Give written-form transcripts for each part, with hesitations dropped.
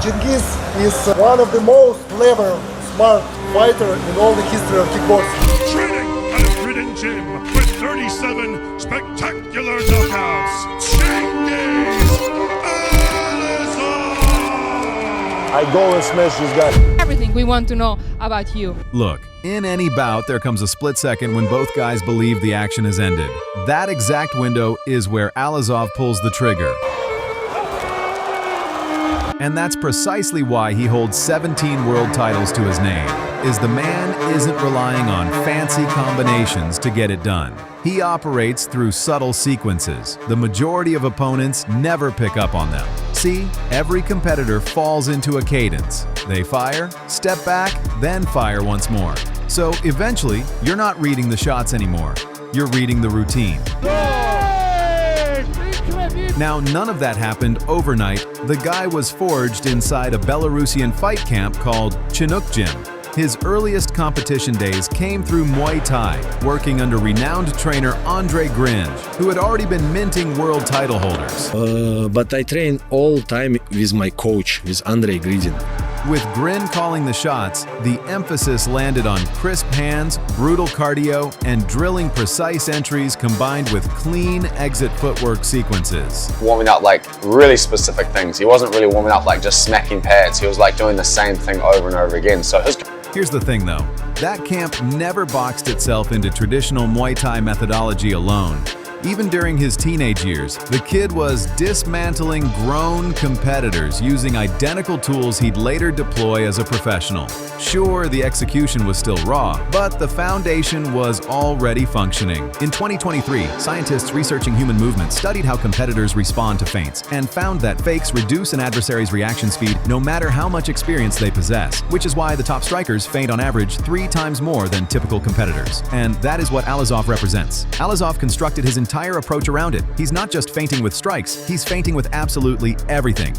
Chingiz is one of the most clever, smart fighter in all the history of kickboxing. Training at a grid gym with 37 spectacular knockouts. Chingiz Allazov! I go and smash this guy. Everything we want to know about you. Look, in any bout, there comes a split second when both guys believe the action has ended. That exact window is where Allazov pulls the trigger. And that's precisely why he holds 17 world titles to his name, is the man isn't relying on fancy combinations to get it done. He operates through subtle sequences. The majority of opponents never pick up on them. See, every competitor falls into a cadence. They fire, step back, then fire once more. So eventually, you're not reading the shots anymore. You're reading the routine. Now, none of that happened overnight. The guy was forged inside a Belarusian fight camp called Chinook Gym. His earliest competition days came through Muay Thai, working under renowned trainer Andre Gringe, who had already been minting world title holders. But I train all time with my coach, with Andre Gringe. With Grin calling the shots, the emphasis landed on crisp hands, brutal cardio, and drilling precise entries combined with clean exit footwork sequences. Warming up like really specific things. He wasn't really warming up like just smacking pads. He was like doing the same thing over and over again. So Here's the thing though, that camp never boxed itself into traditional Muay Thai methodology alone. Even during his teenage years, the kid was dismantling grown competitors using identical tools he'd later deploy as a professional. Sure, the execution was still raw, but the foundation was already functioning. In 2023, scientists researching human movement studied how competitors respond to feints and found that fakes reduce an adversary's reaction speed no matter how much experience they possess, which is why the top strikers feint on average 3 times more than typical competitors. And that is what Allazov represents. Allazov constructed his entire approach around it. He's not just feinting with strikes, he's feinting with absolutely everything.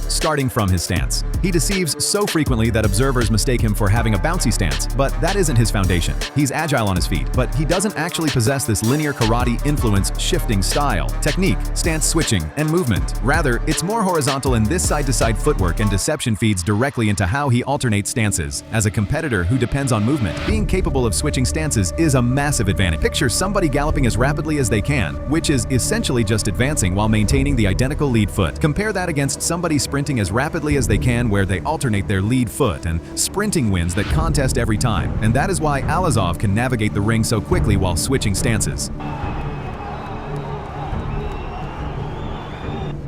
Starting from his stance. He deceives so frequently that observers mistake him for having a bouncy stance, but that isn't his foundation. He's agile on his feet, but he doesn't actually possess this linear karate influence shifting style, technique, stance switching, and movement. Rather, it's more horizontal, and this side-to-side footwork and deception feeds directly into how he alternates stances. As a competitor who depends on movement, being capable of switching stances is a massive advantage. Picture somebody galloping as rapidly as they can, which is essentially just advancing while maintaining the identical lead foot. Compare that against somebody sprinting as rapidly as they can where they alternate their lead foot, and sprinting wins that contest every time. And that is why Allazov can navigate the ring so quickly while switching stances.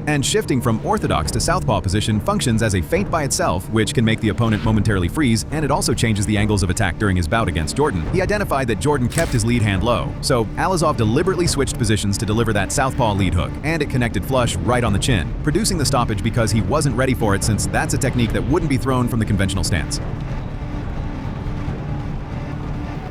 And shifting from orthodox to southpaw position functions as a feint by itself, which can make the opponent momentarily freeze, and it also changes the angles of attack during his bout against Jordan. He identified that Jordan kept his lead hand low, so Allazov deliberately switched positions to deliver that southpaw lead hook, and it connected flush right on the chin, producing the stoppage because he wasn't ready for it, since that's a technique that wouldn't be thrown from the conventional stance.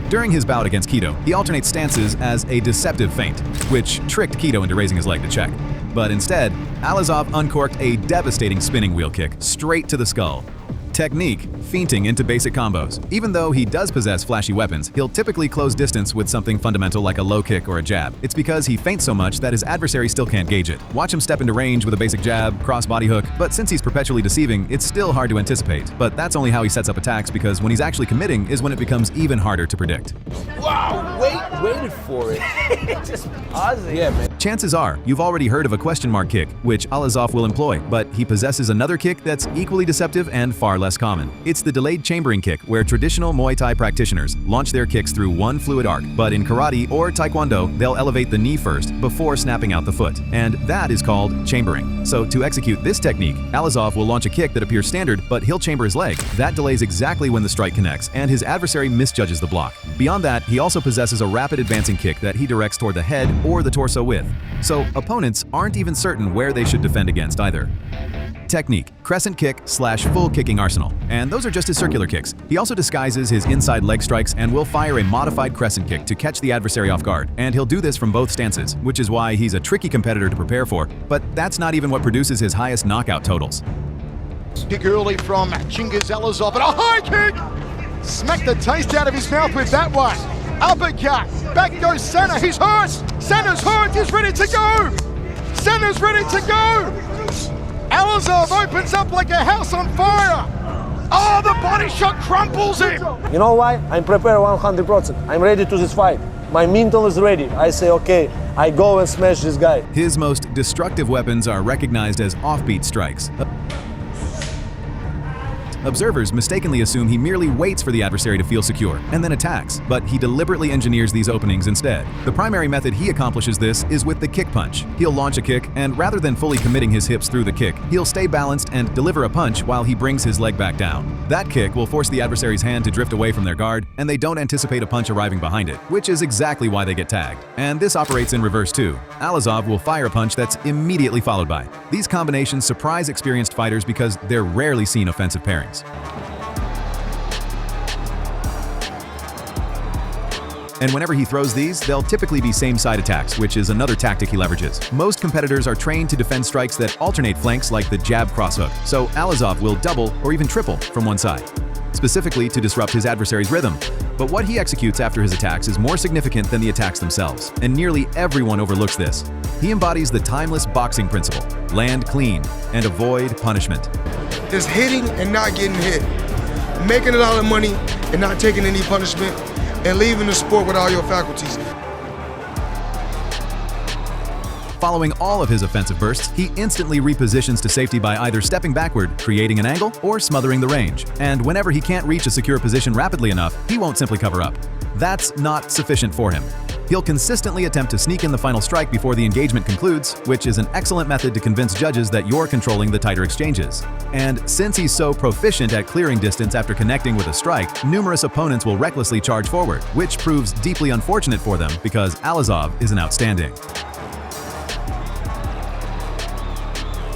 During his bout against Keto, he alternates stances as a deceptive feint, which tricked Keto into raising his leg to check. But instead, Allazov uncorked a devastating spinning wheel kick straight to the skull. Technique, feinting into basic combos. Even though he does possess flashy weapons, he'll typically close distance with something fundamental like a low kick or a jab. It's because he feints so much that his adversary still can't gauge it. Watch him step into range with a basic jab, cross body hook, but since he's perpetually deceiving, it's still hard to anticipate. But that's only how he sets up attacks, because when he's actually committing is when it becomes even harder to predict. Wow, waited for it. Just pausing. Yeah, man. Chances are, you've already heard of a question mark kick, which Allazov will employ, but he possesses another kick that's equally deceptive and far less common. It's the delayed chambering kick, where traditional Muay Thai practitioners launch their kicks through one fluid arc, but in karate or taekwondo, they'll elevate the knee first before snapping out the foot, and that is called chambering. So to execute this technique, Allazov will launch a kick that appears standard, but he'll chamber his leg. That delays exactly when the strike connects, and his adversary misjudges the block. Beyond that, he also possesses a rapid advancing kick that he directs toward the head or the torso with. So opponents aren't even certain where they should defend against either. Technique, crescent kick / full kicking arsenal. And those are just his circular kicks. He also disguises his inside leg strikes and will fire a modified crescent kick to catch the adversary off guard. And he'll do this from both stances, which is why he's a tricky competitor to prepare for. But that's not even what produces his highest knockout totals. Kick early from Chingiz Allazov, and a high kick! Smacked the taste out of his mouth with that one. Uppercut, back goes Sana, he's hurt! Sana's hurt, he's ready to go! Sana's ready to go! Allazov opens up like a house on fire. Oh, the body shot crumples him. You know why? I'm prepared 100%. I'm ready to this fight. My mental is ready. I say, okay, I go and smash this guy. His most destructive weapons are recognized as offbeat strikes. Observers mistakenly assume he merely waits for the adversary to feel secure and then attacks, but he deliberately engineers these openings instead. The primary method he accomplishes this is with the kick punch. He'll launch a kick, and rather than fully committing his hips through the kick, he'll stay balanced and deliver a punch while he brings his leg back down. That kick will force the adversary's hand to drift away from their guard, and they don't anticipate a punch arriving behind it, which is exactly why they get tagged. And this operates in reverse too. Allazov will fire a punch that's immediately followed by. These combinations surprise experienced fighters because they're rarely seen offensive pairings. And whenever he throws these, they'll typically be same-side attacks, which is another tactic he leverages. Most competitors are trained to defend strikes that alternate flanks like the jab crosshook, so Allazov will double or even triple from one side, specifically to disrupt his adversary's rhythm. But what he executes after his attacks is more significant than the attacks themselves, and nearly everyone overlooks this. He embodies the timeless boxing principle: land clean and avoid punishment. Just hitting and not getting hit, making a lot of money and not taking any punishment, and leaving the sport with all your faculties. Following all of his offensive bursts, he instantly repositions to safety by either stepping backward, creating an angle, or smothering the range. And whenever he can't reach a secure position rapidly enough, he won't simply cover up. That's not sufficient for him. He'll consistently attempt to sneak in the final strike before the engagement concludes, which is an excellent method to convince judges that you're controlling the tighter exchanges. And since he's so proficient at clearing distance after connecting with a strike, numerous opponents will recklessly charge forward, which proves deeply unfortunate for them because Allazov is an outstanding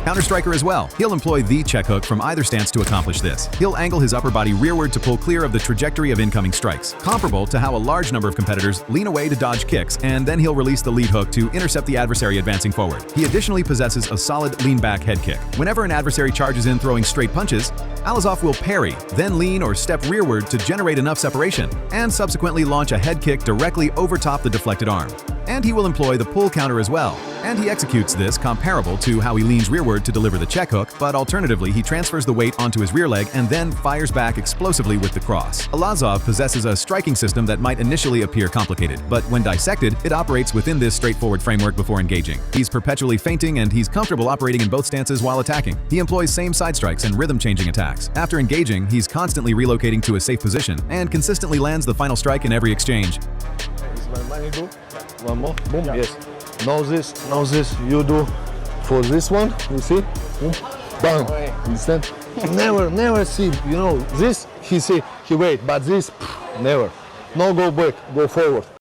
counter-striker as well. He'll employ the check hook from either stance to accomplish this. He'll angle his upper body rearward to pull clear of the trajectory of incoming strikes, comparable to how a large number of competitors lean away to dodge kicks, and then he'll release the lead hook to intercept the adversary advancing forward. He additionally possesses a solid lean-back head kick. Whenever an adversary charges in throwing straight punches, Allazov will parry, then lean or step rearward to generate enough separation, and subsequently launch a head kick directly over top the deflected arm. And he will employ the pull counter as well. And he executes this comparable to how he leans rearward to deliver the check hook, but alternatively he transfers the weight onto his rear leg and then fires back explosively with the cross. Allazov possesses a striking system that might initially appear complicated, but when dissected, it operates within this straightforward framework before engaging. He's perpetually feinting and he's comfortable operating in both stances while attacking. He employs same side strikes and rhythm-changing attacks. After engaging, he's constantly relocating to a safe position and consistently lands the final strike in every exchange. One more, boom, yes. Now this, you do for this one, you see? Boom, bam, understand? Never see, you know, this, he wait, but this, never. No go back, go forward.